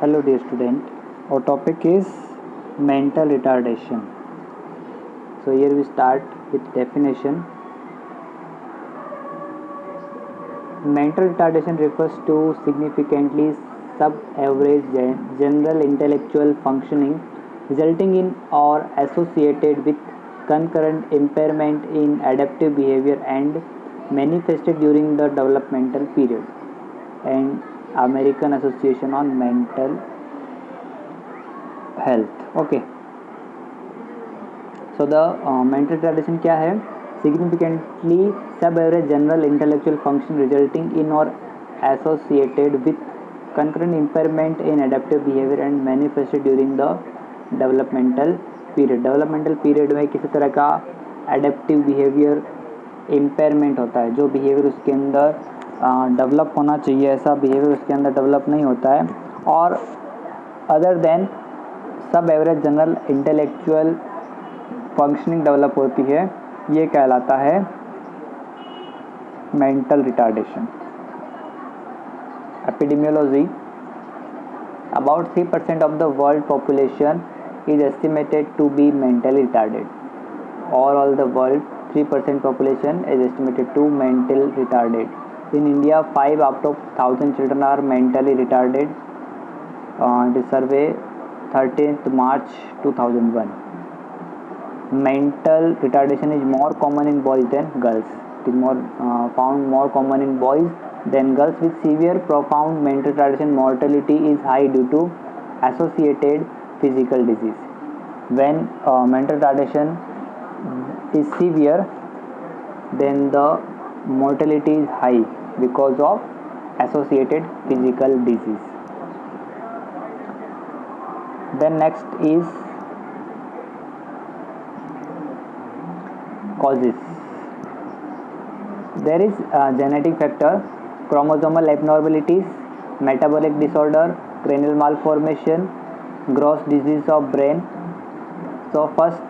Hello, dear student. Our topic is mental retardation. So here we start with definition. Mental retardation refers to significantly sub-average general intellectual functioning resulting in or associated with concurrent impairment in adaptive behavior and manifested during the developmental period. And American Association on Mental Health. Okay. So the mental retardation क्या है? Significantly sub-average general intellectual function resulting in or associated with concurrent impairment in adaptive behavior and manifested during the developmental period. Developmental period में किसी तरह का adaptive behavior impairment होता है, जो behavior उसके अंदर डेवलप होना चाहिए ऐसा behavior उसके अंदर डेवलप नहीं होता है, और अदर देन सब average general intellectual functioning develop होती है, ये कहलाता है mental retardation. Epidemiology. About 3% of the world population is estimated to be mentally retarded. All the world 3% population is estimated to mental retarded. In India, 5 out of 1,000 children are mentally retarded. The survey 13th March 2001. Mental retardation is more common in boys than girls. It is found more common in boys than girls. With severe profound mental retardation, mortality is high due to associated physical disease. When mental retardation is severe, then the mortality is high because of associated physical disease. Then next is causes. There is genetic factor, chromosomal abnormalities, metabolic disorder, cranial malformation, gross disease of brain. So first,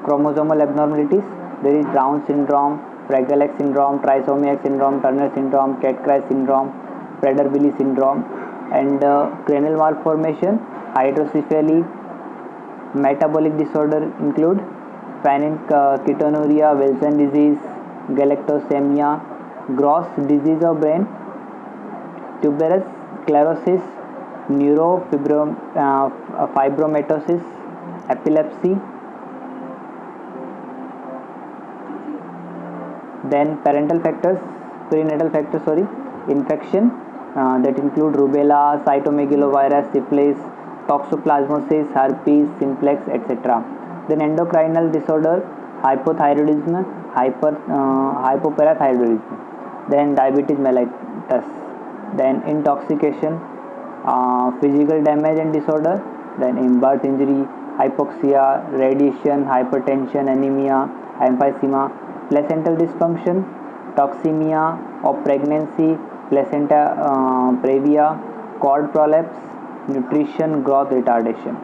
chromosomal abnormalities. There is Brown syndrome, Fragile X syndrome, trisomy X syndrome, Turner syndrome, Cat-Crye syndrome, Prader-Willi syndrome, and cranial malformation, hydrocephaly. Metabolic disorder include phenylketonuria, Wilson disease, galactosemia, gross disease of brain, tuberous sclerosis, neurofibromatosis, epilepsy. Then prenatal factors, infection that include rubella, cytomegalovirus, syphilis, toxoplasmosis, herpes simplex, etc. Then endocrinal disorder, hypothyroidism, hypoparathyroidism. Then diabetes mellitus. Then intoxication, physical damage and disorder. Then in birth injury, hypoxia, radiation, hypertension, anemia, emphysema, placental dysfunction, toxemia of pregnancy, placenta previa, cord prolapse, nutrition, growth retardation.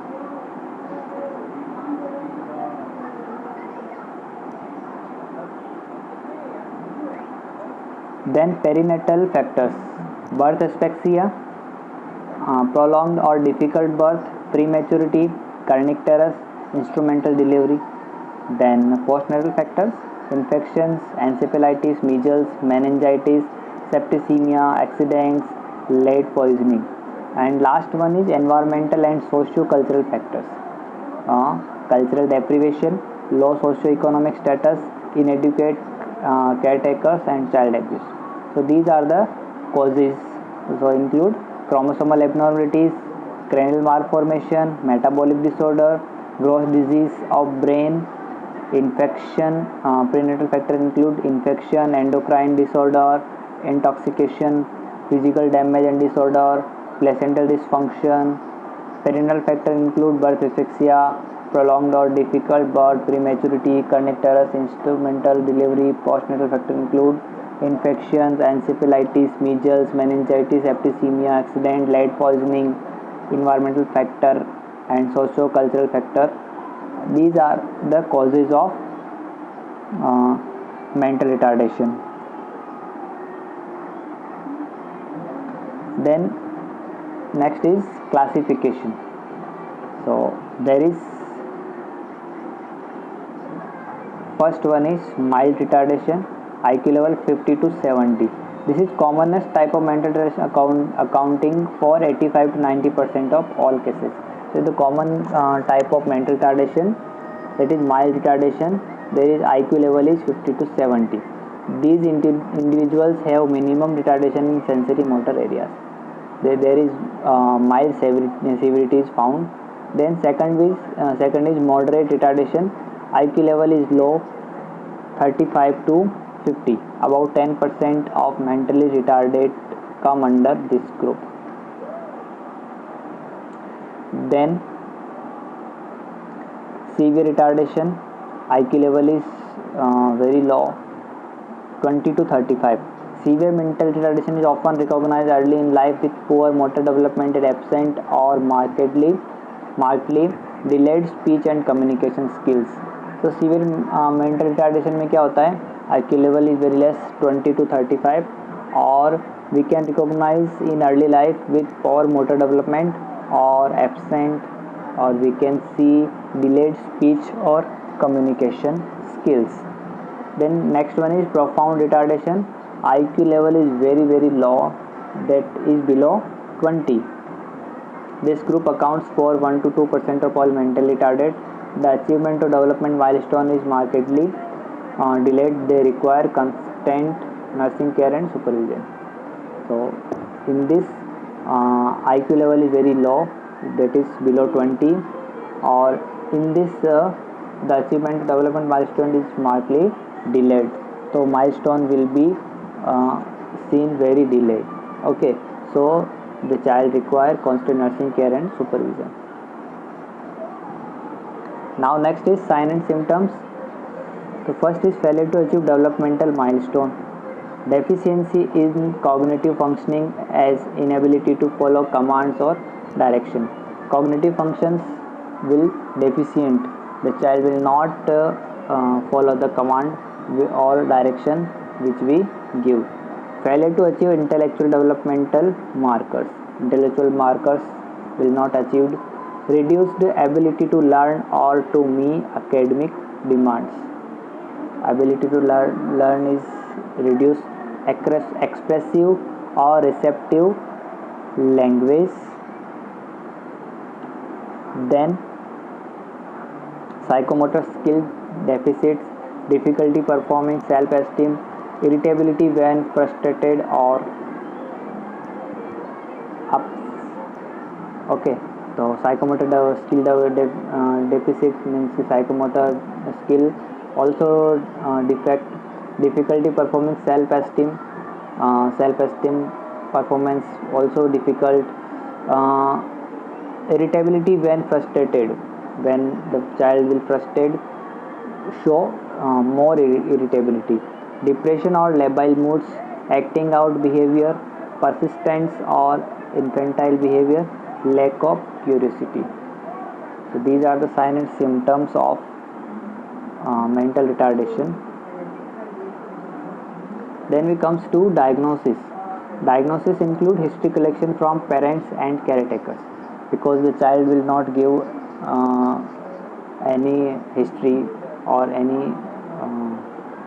Then perinatal factors, birth asphyxia, prolonged or difficult birth, prematurity, kernicterus, instrumental delivery. Then postnatal factors, infections, encephalitis, measles, meningitis, septicemia, accidents, lead poisoning. And last one is environmental and socio-cultural factors, cultural deprivation, low socio-economic status, inadequate caretakers, and child abuse. So these are the causes. So include chromosomal abnormalities, cranial malformation, metabolic disorder, gross disease of brain, infection. Prenatal factors include infection, endocrine disorder, intoxication, physical damage and disorder, placental dysfunction. Perinatal factors include birth asphyxia, prolonged or difficult birth, prematurity, kernicterus, instrumental delivery. Postnatal factors include infections, encephalitis, measles, meningitis, septicemia, accident, lead poisoning. Environmental factor and socio-cultural factor. These are the causes of mental retardation. Then next is classification. So there is first one is mild retardation, IQ level 50 to 70. This is commonest type of mental retardation accounting for 85 to 90% of all cases. So the common type of mental retardation, that is mild retardation, there is IQ level is 50 to 70. These individuals have minimum retardation in sensory motor areas. There is mild severity is found. Then second is moderate retardation. IQ level is low, 35 to 50. About 10% of mentally retarded come under this group. Then severe retardation, IQ level is very low, 20 to 35. Severe mental retardation is often recognized early in life with poor motor development and absent or markedly delayed speech and communication skills. तो severe mental retardation में क्या होता है, IQ level is very less 20 to 35 और we can recognise in early life with poor motor development और absent or we can see delayed speech or communication skills. Then next one is profound retardation. IQ level is very low, that is below 20. This group accounts for 1 to 2% of all mentally retarded. The achievement of development milestone is markedly delayed. They require constant nursing care and supervision. So in this IQ level is very low, that is below 20, or in this the achievement development milestone is markedly delayed. So milestone will be seen very delayed. Okay, so the child require constant nursing care and supervision. Now next is sign and symptoms. So first is failure to achieve developmental milestone. Deficiency in cognitive functioning as inability to follow commands or direction. Cognitive functions will deficient. The child will not follow the command or direction which we give. Failure to achieve intellectual developmental markers. Intellectual markers will not achieved. Reduced ability to learn or to meet academic demands. Ability to learn is reduced. Expressive or receptive language. Then psychomotor skill deficits, difficulty performing self-esteem, irritability when frustrated or ups. Okay, so psychomotor skill deficit means psychomotor skill also difficulty performing self-esteem performance also difficult. Irritability when frustrated, when the child will frustrated show more irritability. Depression or labile moods, acting out behavior, persistence or infantile behavior, lack of curiosity. So these are the signs and symptoms of mental retardation. Then we comes to diagnosis. Diagnosis include history collection from parents and caretakers, because the child will not give any history or any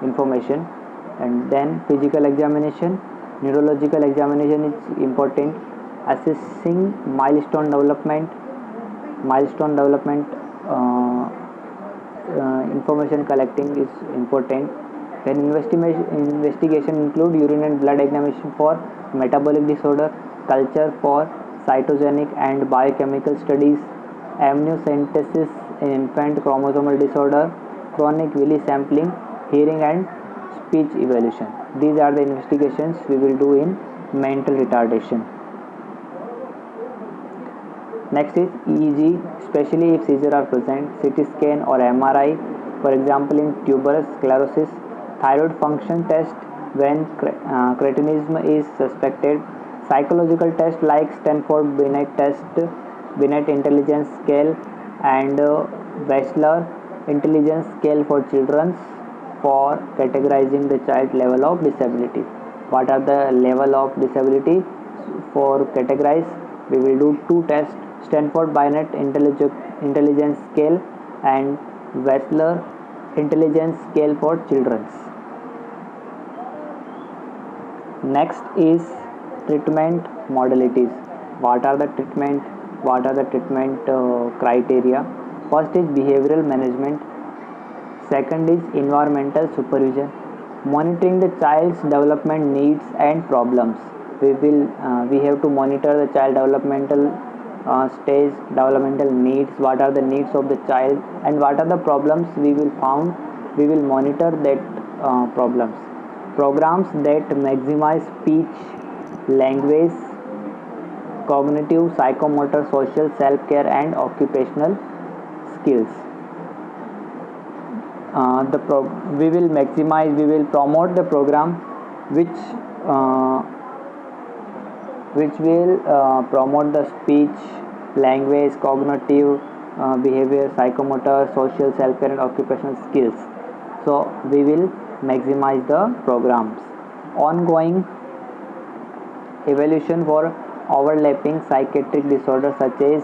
information. And then physical examination, neurological examination is important. Assessing milestone development information collecting is important. Then investigation include urine and blood examination for metabolic disorder, culture for cytogenic and biochemical studies, amniocentesis in infant chromosomal disorder, chronic Willis sampling, hearing and speech evaluation. These are the investigations we will do in mental retardation. Next is EEG, especially if seizures are present, CT scan or MRI, for example in tuberous sclerosis, thyroid function test when cretinism is suspected, psychological test like Stanford Binet test, Binet intelligence scale and Wechsler intelligence scale for children for categorizing the child level of disability. What are the level of disability for categorize? We will do 2 tests, Stanford Binet Intelligence Scale and Wechsler Intelligence Scale for children. Next is treatment modalities. What are the treatment criteria? First is behavioral management. Second is environmental supervision, monitoring the child's development needs and problems. We have to monitor the child developmental stage, developmental needs, what are the needs of the child and what are the problems we will monitor that problems. Programs that maximize speech, language, cognitive, psychomotor, social, self-care and occupational skills. We will promote the program which will promote the speech, language, cognitive, behavior, psychomotor, social, self-care and occupational skills. So we will maximize the programs. Ongoing evaluation for overlapping psychiatric disorders such as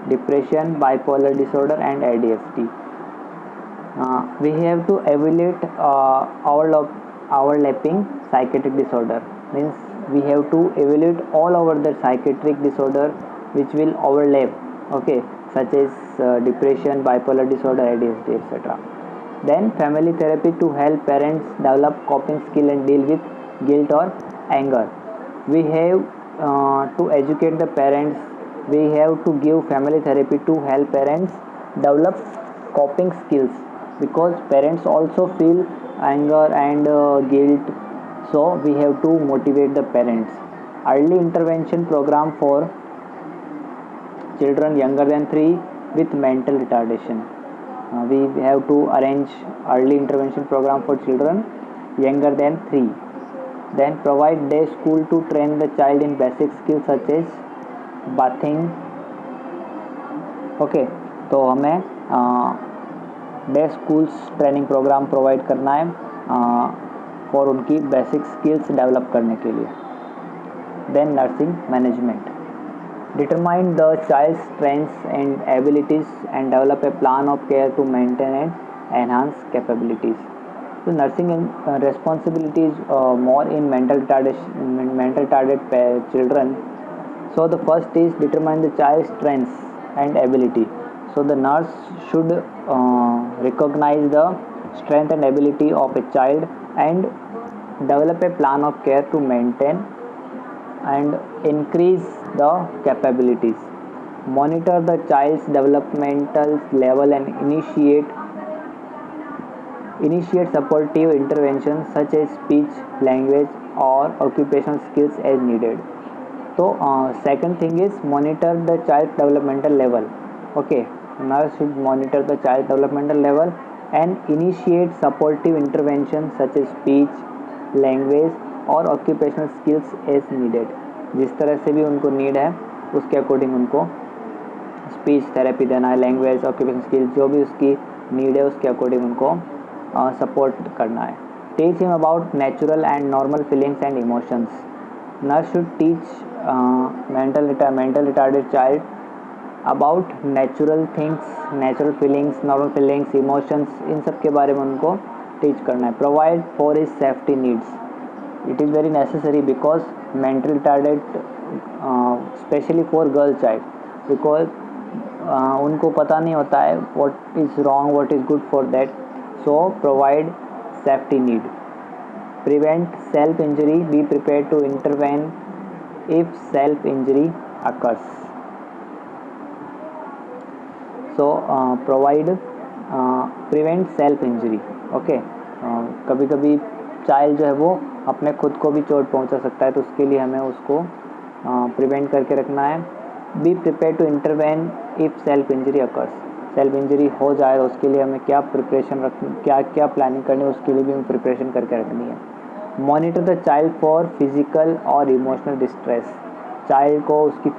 depression, bipolar disorder and ADHD. We have to evaluate overlapping psychiatric disorder, means we have to evaluate all over the psychiatric disorder which will overlap, okay, such as depression, bipolar disorder, ADHD, etc. Then family therapy to help parents develop coping skill and deal with guilt or anger. We have to educate the parents. We have to give family therapy to help parents develop coping skills, because parents also feel anger and guilt, so we have to motivate the parents. Early intervention program for children younger than 3 with mental retardation. We have to arrange early intervention program for children younger than 3. Then provide day school to train the child in basic skills such as bathing. Okay, तो हमें day schools training programme provide करना है for उनकी basic skills develop करने के लिए. Then nursing management, determine the child's strengths and abilities and develop a plan of care to maintain and enhance capabilities. So nursing responsibilities more in mental retarded children. So the first is determine the child's strengths and ability. So the nurse should recognize the strength and ability of a child and develop a plan of care to maintain and increase the capabilities. Monitor the child's developmental level and initiate supportive interventions such as speech, language or occupational skills as needed. So second thing is monitor the child's developmental level. Okay, nurse should monitor the child's developmental level and initiate supportive interventions such as speech, language और occupational skills as needed. जिस तरह से भी उनको need है उसके according उनको speech therapy देना है, लैंग्वेज, ऑक्यूपेशनल स्किल्स, जो भी उसकी नीड है उसके अकॉर्डिंग उनको सपोर्ट करना है. Teach him about natural and normal feelings and emotions. Nurse should teach mental retarded child about natural things, natural feelings, normal feelings, emotions, इन सब के बारे में उनको टीच करना है. Provide for his safety needs. It is very necessary because mental retarded especially for girl child, because उनको पता नहीं होता है what is wrong, what is good for that. So provide safety need. Prevent self injury. Be prepared to intervene if self injury occurs. So prevent self injury. Okay, कभी कभी child जो है वो अपने खुद को भी चोट पहुंचा सकता है, तो उसके लिए हमें उसको प्रिवेंट करके रखना है. Be prepare to intervene if self injury occurs. Self injury हो जाए तो उसके लिए हमें क्या प्रिपरेशन क्या प्लानिंग करनी है, उसके लिए भी हमें प्रिपरेशन करके रखनी है. Monitor the child for physical और इमोशनल डिस्ट्रेस. चाइल्ड को उसकी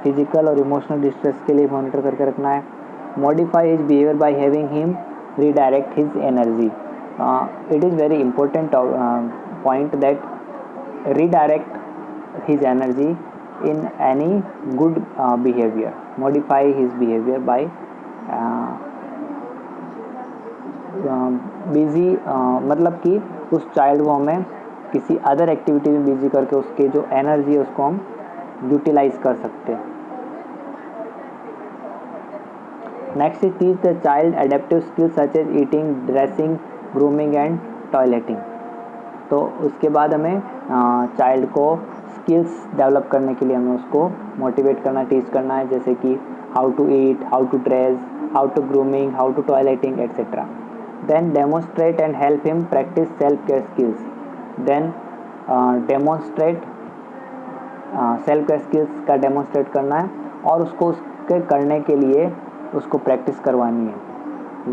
फिजिकल और इमोशनल डिस्ट्रेस के लिए मॉनिटर करके रखना है. Modify his behaviour by having him redirect his energy. It is very important point that redirect his energy in any good behavior, modify his behavior by busy, मतलब कि उस child को हमें किसी अदर एक्टिविटी में बिजी करके उसके जो एनर्जी है उसको हम यूटिलाइज कर सकते हैं. Next is teach the child adaptive skills such as eating, dressing, grooming and toileting. तो उसके बाद हमें चाइल्ड को स्किल्स डेवलप करने के लिए हमें उसको मोटिवेट करना, टीच करना है, जैसे कि how to eat, how to dress, how to grooming, how to toileting etcetera. Then demonstrate and help him practise self care skills. Then demonstrate, self care skills का डेमोन्स्ट्रेट करना है और उसको उसके करने के लिए उसको प्रैक्टिस करवानी है.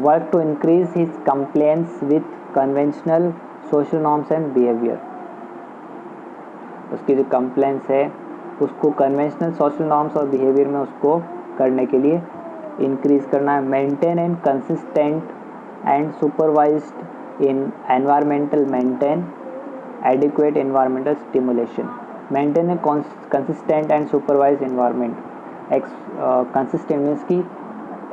Work to increase his complaints with conventional social norms and behaviour. उसकी जो कंप्लेंट्स है उसको कन्वेंशनल सोशल नॉर्म्स और बिहेवियर में उसको करने के लिए इंक्रीज करना है. Maintain and consistent and supervised in environmental, maintain adequate environmental stimulation. Maintain a consistent and supervise environment. Consistent means कि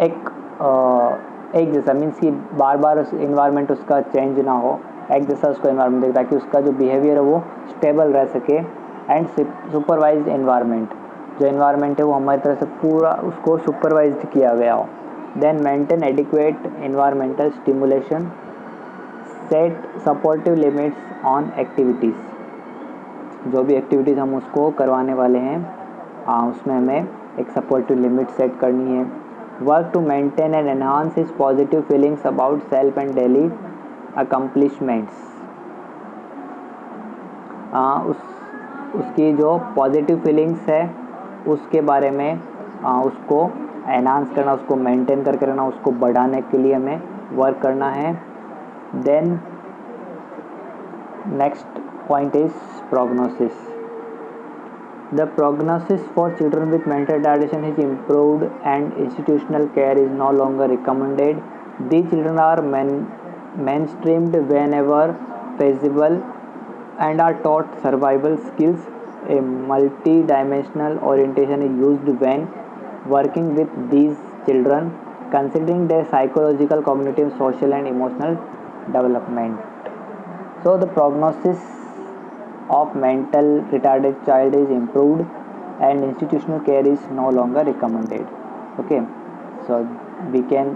एक जैसा, मीन्स कि बार बार इन्वायरमेंट उसका चेंज ना हो, एक जैसा उसको इन्वायरमेंट देखे ताकि उसका जो बिहेवियर है वो स्टेबल रह सके. एंड सुपरवाइज्ड एनवायरमेंट, जो एनवायरमेंट है वो हमारी तरह से पूरा उसको सुपरवाइज्ड किया गया हो. Then maintain adequate environmental stimulation. Set supportive limits on activities. जो भी एक्टिविटीज़ हम उसको करवाने वाले हैं उसमें हमें एक सपोर्टिव लिमिट सेट करनी है. Work to maintain and enhance his positive feelings about self and daily accomplishments. उसकी जो पॉजिटिव फीलिंग्स है उसके बारे में उसको एनहांस करना, उसको मेंटेन करके रखना, उसको बढ़ाने के लिए हमें वर्क करना है. Then next point is prognosis. The prognosis for children with mental retardation is improved and institutional care is no longer recommended. These children are mainstreamed whenever feasible and are taught survival skills. A multi-dimensional orientation is used when working with these children, considering their psychological, cognitive, social and emotional development. So the prognosis of mental retarded child is improved and institutional care is no longer recommended. Okay, so we can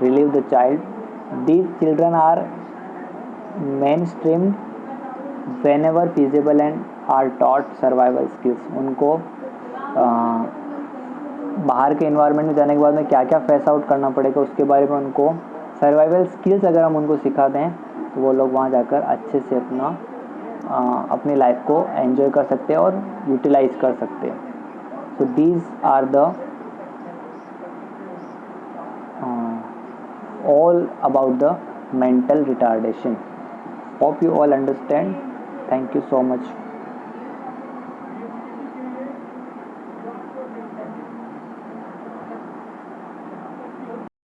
relieve the child. These children are mainstreamed whenever feasible and are taught survival skills. उनको बाहर के environment में जाने के बाद में क्या क्या फेस आउट करना पड़ेगा उसके बारे में उनको सर्वाइवल स्किल्स अगर हम उनको सिखा दें तो वो लोग वहाँ जाकर अच्छे से अपनी लाइफ को एंजॉय कर सकते हैं और यूटिलाइज कर सकते हैं. So these are the all about the mental retardation. Hope you all understand. Thank you so much.